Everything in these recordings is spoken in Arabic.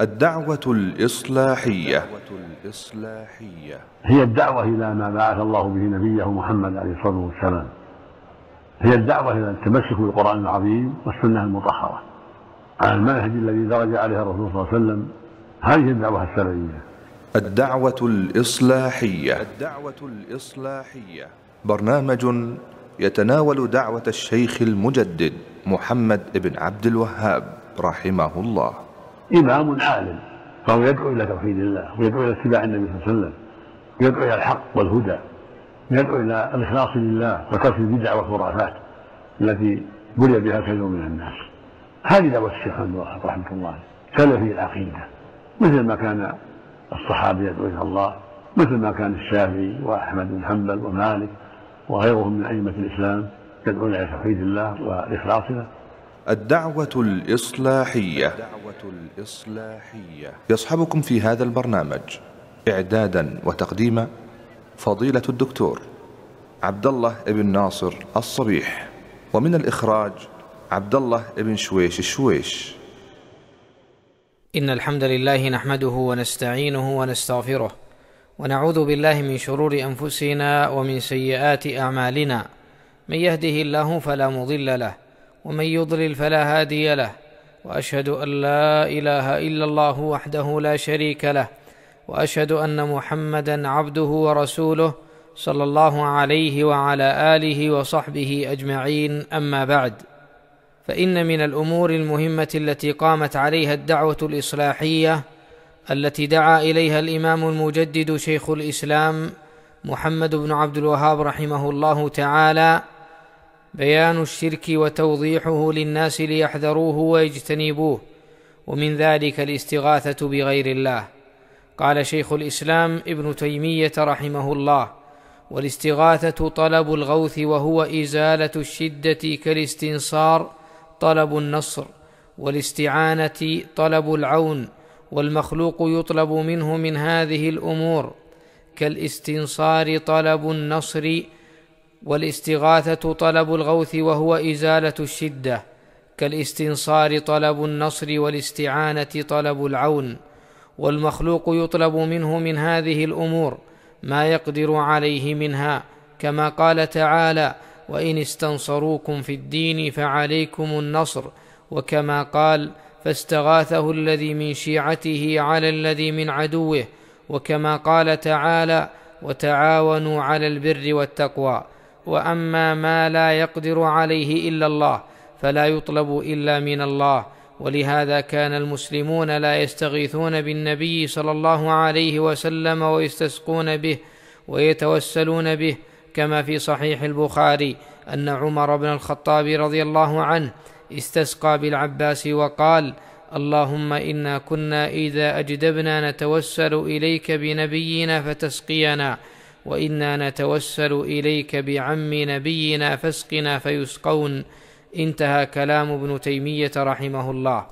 الدعوة الإصلاحية. هي الدعوة إلى ما بعث الله به نبيه محمد عليه الصلاة والسلام، هي الدعوة إلى التمسك بالقرآن العظيم والسنة المطهرة على المنهج الذي درج عليه الرسول صلى الله عليه وسلم. هذه الدعوة السلفية. الدعوة الإصلاحية. برنامج يتناول دعوة الشيخ المجدد محمد بن عبد الوهاب رحمه الله. إمام عالم، فهو يدعو إلى توحيد الله، ويدعو إلى اتباع النبي صلى الله عليه وسلم، ويدعو إلى الحق والهدى، يدعو إلى الإخلاص لله وترك البدع والخرافات التي بلي بها كثير من الناس. هذه دعوة الشيخ عبد الوهاب رحمه الله، سلفي العقيدة، مثل ما كان الصحابة يدعو إلى الله، مثل ما كان الشافعي وأحمد بن حنبل ومالك وغيرهم من أئمة الإسلام يدعون إلى توحيد الله والإخلاص له. الدعوة الإصلاحية. يصحبكم في هذا البرنامج إعدادا وتقديما فضيلة الدكتور عبد الله بن ناصر الصبيح، ومن الإخراج عبد الله بن شويش الشويش. إن الحمد لله نحمده ونستعينه ونستغفره، ونعوذ بالله من شرور أنفسنا ومن سيئات أعمالنا، من يهده الله فلا مضل له، ومن يضلل فلا هادي له، وأشهد أن لا إله إلا الله وحده لا شريك له، وأشهد أن محمدًا عبده ورسوله صلى الله عليه وعلى آله وصحبه أجمعين. أما بعد، فإن من الأمور المهمة التي قامت عليها الدعوة الإصلاحية التي دعا إليها الإمام المجدد شيخ الإسلام محمد بن عبد الوهاب رحمه الله تعالى بيان الشرك وتوضيحه للناس ليحذروه ويجتنبوه، ومن ذلك الاستغاثة بغير الله. قال شيخ الإسلام ابن تيمية رحمه الله: والاستغاثة طلب الغوث وهو إزالة الشدة كالاستنصار طلب النصر، والاستعانة طلب العون، والمخلوق يطلب منه من هذه الأمور كالاستنصار طلب النصر، والاستغاثة طلب الغوث وهو إزالة الشدة كالاستنصار طلب النصر، والاستعانة طلب العون، والمخلوق يطلب منه من هذه الأمور ما يقدر عليه منها، كما قال تعالى: وإن استنصروكم في الدين فعليكم النصر، وكما قال: فاستغاثه الذي من شيعته على الذي من عدوه، وكما قال تعالى: وتعاونوا على البر والتقوى. وأما ما لا يقدر عليه إلا الله فلا يطلب إلا من الله، ولهذا كان المسلمون لا يستغيثون بالنبي صلى الله عليه وسلم ويستسقون به ويتوسلون به، كما في صحيح البخاري أن عمر بن الخطاب رضي الله عنه استسقى بالعباس وقال: اللهم إنا كنا إذا أجدبنا نتوسل إليك بنبينا فتسقينا، وإنا نتوسل إليك بعم نبينا فاسقنا فيسقون. انتهى كلام ابن تيمية رحمه الله.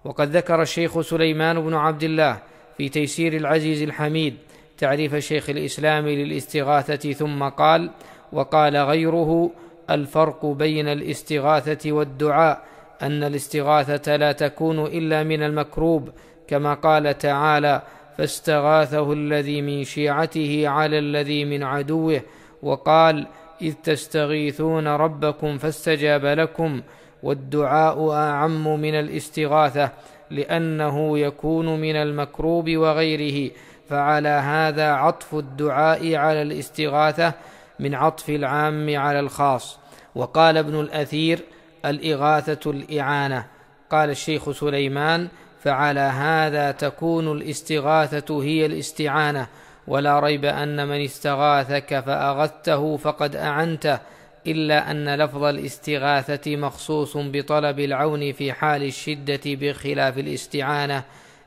وقد ذكر الشيخ سليمان بن عبد الله في تيسير العزيز الحميد تعريف شيخ الإسلام للاستغاثة، ثم قال: وقال غيره: الفرق بين الاستغاثة والدعاء أن الاستغاثة لا تكون إلا من المكروب، كما قال تعالى: فاستغاثه الذي من شيعته على الذي من عدوه، وقال: إذ تستغيثون ربكم فاستجاب لكم. والدعاء أعم من الاستغاثة لأنه يكون من المكروب وغيره، فعلى هذا عطف الدعاء على الاستغاثة من عطف العام على الخاص. وقال ابن الأثير: الإغاثة الإعانة. قال الشيخ سليمان: فعلى هذا تكون الاستغاثة هي الاستعانة، ولا ريب أن من استغاثك فأغثته فقد أعنته، إلا أن لفظ الاستغاثة مخصوص بطلب العون في حال الشدة بخلاف الاستعانة.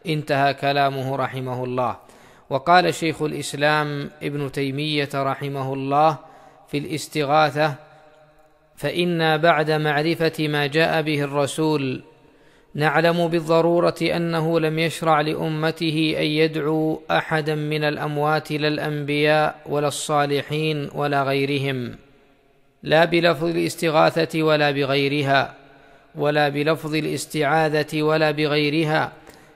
انتهى كلامه رحمه الله. وقال شيخ الإسلام ابن تيمية رحمه الله في الاستغاثة: فإنا بعد معرفة ما جاء به الرسول نعلم بالضرورة أنه لم يشرع لأمته أن يدعوا أحدا من الأموات لا الأنبياء ولا الصالحين ولا غيرهم، لا بلفظ الاستغاثة ولا بغيرها، ولا بلفظ الاستعاذة ولا بغيرها،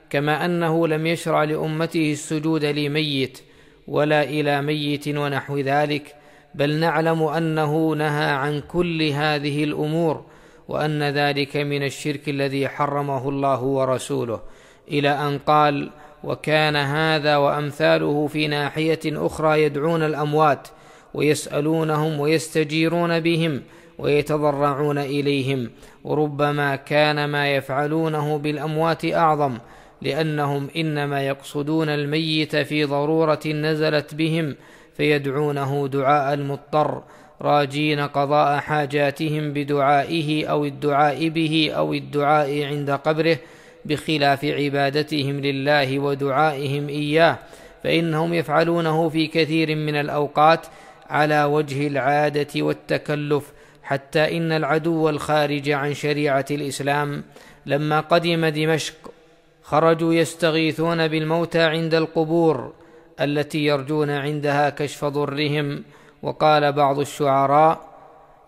كما أنه لم يشرع لأمته السجود لميت ولا إلى ميت ونحو ذلك، بل نعلم أنه نهى عن كل هذه الأمور، وأن ذلك من الشرك الذي حرمه الله ورسوله، إلى أن قال: وكان هذا وأمثاله في ناحية أخرى يدعون الأموات ويسألونهم ويستجيرون بهم ويتضرعون إليهم، وربما كان ما يفعلونه بالأموات أعظم، لأنهم إنما يقصدون الميت في ضرورة نزلت بهم فيدعونه دعاء المضطر، راجين قضاء حاجاتهم بدعائه أو الدعاء به أو الدعاء عند قبره، بخلاف عبادتهم لله ودعائهم إياه، فإنهم يفعلونه في كثير من الأوقات على وجه العادة والتكلف، حتى إن العدو الخارج عن شريعة الإسلام لما قدم دمشق خرجوا يستغيثون بالموتى عند القبور التي يرجون عندها كشف ضرهم. وقال بعض الشعراء: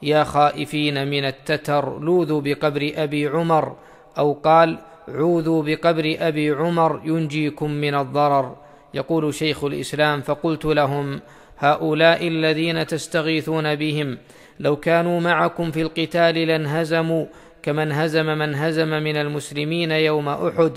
يا خائفين من التتر لوذوا بقبر أبي عمر، أو قال: عوذوا بقبر أبي عمر ينجيكم من الضرر. يقول شيخ الإسلام: فقلت لهم: هؤلاء الذين تستغيثون بهم لو كانوا معكم في القتال لانهزموا كمن هزم من هزم من المسلمين يوم أحد،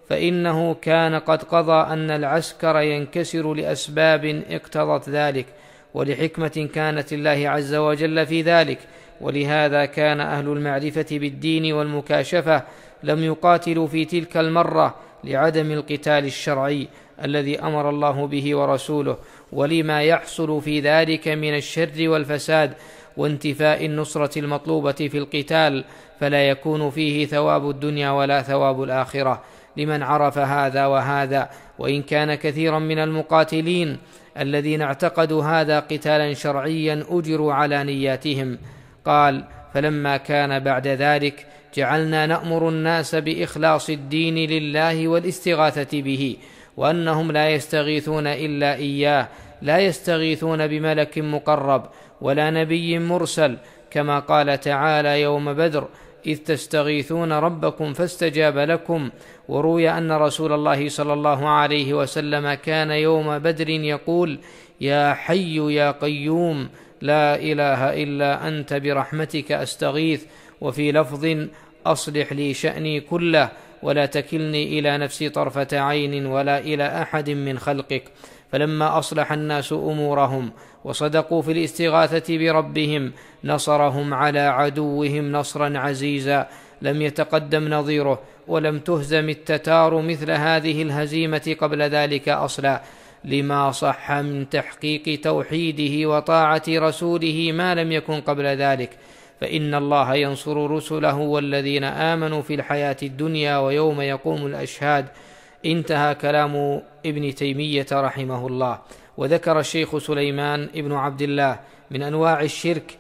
فإنه كان قد قضى أن العسكر ينكسر لأسباب اقتضت ذلك، ولحكمة كانت الله عز وجل في ذلك، ولهذا كان أهل المعرفة بالدين والمكاشفة لم يقاتلوا في تلك المرة لعدم القتال الشرعي الذي أمر الله به ورسوله، ولما يحصل في ذلك من الشر والفساد وانتفاء النصرة المطلوبة في القتال، فلا يكون فيه ثواب الدنيا ولا ثواب الآخرة لمن عرف هذا وهذا. وإن كان كثيرا من المقاتلين الذين اعتقدوا هذا قتالا شرعيا أجروا على نياتهم. قال: فلما كان بعد ذلك جعلنا نأمر الناس بإخلاص الدين لله والاستغاثة به، وأنهم لا يستغيثون إلا إياه، لا يستغيثون بملك مقرب ولا نبي مرسل، كما قال تعالى يوم بدر: إذ تستغيثون ربكم فاستجاب لكم. وروي أن رسول الله صلى الله عليه وسلم كان يوم بدر يقول: يا حي يا قيوم لا إله إلا أنت برحمتك أستغيث. وفي لفظ: أصلح لي شأني كله ولا تكلني إلى نفسي طرفة عين ولا إلى أحد من خلقك. فلما أصلح الناس أمورهم وصدقوا في الاستغاثة بربهم نصرهم على عدوهم نصرا عزيزا لم يتقدم نظيره، ولم تهزم التتار مثل هذه الهزيمة قبل ذلك أصلا، لما صح من تحقيق توحيده وطاعة رسوله ما لم يكن قبل ذلك، فإن الله ينصر رسله والذين آمنوا في الحياة الدنيا ويوم يقوم الأشهاد. انتهى كلام ابن تيمية رحمه الله. وذكر الشيخ سليمان ابن عبد الله من أنواع الشرك،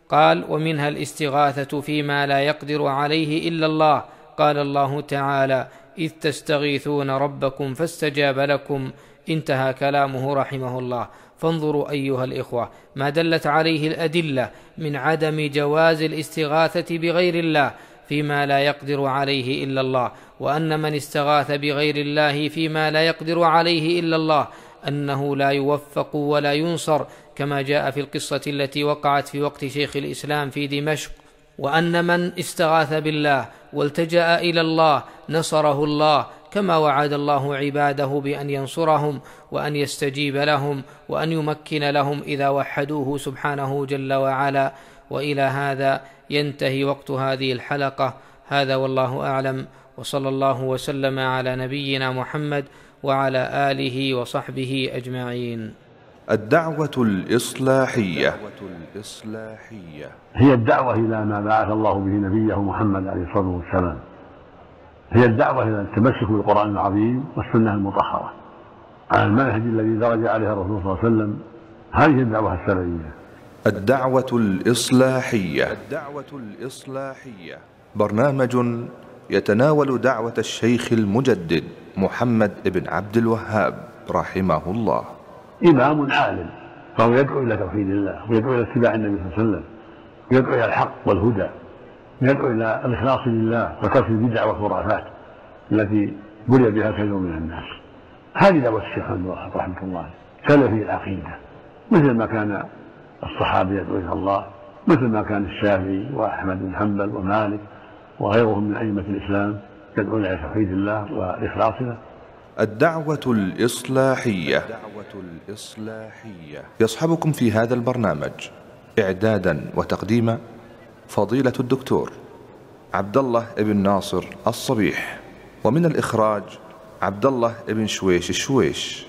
قال: ومنها الاستغاثة فيما لا يقدر عليه إلا الله. قال الله تعالى: إذ تستغيثون ربكم فاستجاب لكم. انتهى كلامه رحمه الله. فانظروا أيها الإخوة ما دلت عليه الأدلة من عدم جواز الاستغاثة بغير الله فيما لا يقدر عليه إلا الله، وأن من استغاث بغير الله فيما لا يقدر عليه إلا الله أنه لا يوفق ولا ينصر، كما جاء في القصة التي وقعت في وقت شيخ الإسلام في دمشق، وأن من استغاث بالله والتجأ إلى الله نصره الله، كما وعد الله عباده بأن ينصرهم وأن يستجيب لهم وأن يمكن لهم إذا وحدوه سبحانه جل وعلا. وإلى هذا ينتهي وقت هذه الحلقة. هذا والله أعلم، وصلى الله وسلم على نبينا محمد وعلى آله وصحبه أجمعين. الدعوة الإصلاحية هي الدعوة إلى ما بعث الله به نبيه محمد عليه الصلاة والسلام، هي الدعوة إلى التمسك بالقرآن العظيم والسنة المطهرة على المنهج الذي درج عليه الرسول صلى الله عليه وسلم. هذه الدعوة الشرعية. الدعوة الإصلاحية برنامج يتناول دعوة الشيخ المجدد محمد بن عبد الوهاب رحمه الله. إمام عالم، فهو يدعو إلى توحيد الله ويدعو إلى اتباع النبي صلى الله عليه وسلم، ويدعو إلى الحق والهدى، يدعو إلى الإخلاص لله وترك البدع والخرافات التي بلي بها كثير من الناس. هذه دعوة الشيخ عبد الوهاب رحمه الله، سلفي العقيدة، مثل ما كان الصحابة يدعو إلى الله، مثل ما كان الشافعي وأحمد بن حنبل ومالك وغيرهم من أئمة الإسلام يدعون إلى توحيد الله والإخلاص له. الدعوة الإصلاحية. يصحبكم في هذا البرنامج إعدادا وتقديما فضيلة الدكتور عبد الله بن ناصر الصبيح، ومن الإخراج عبد الله بن شويش الشويش.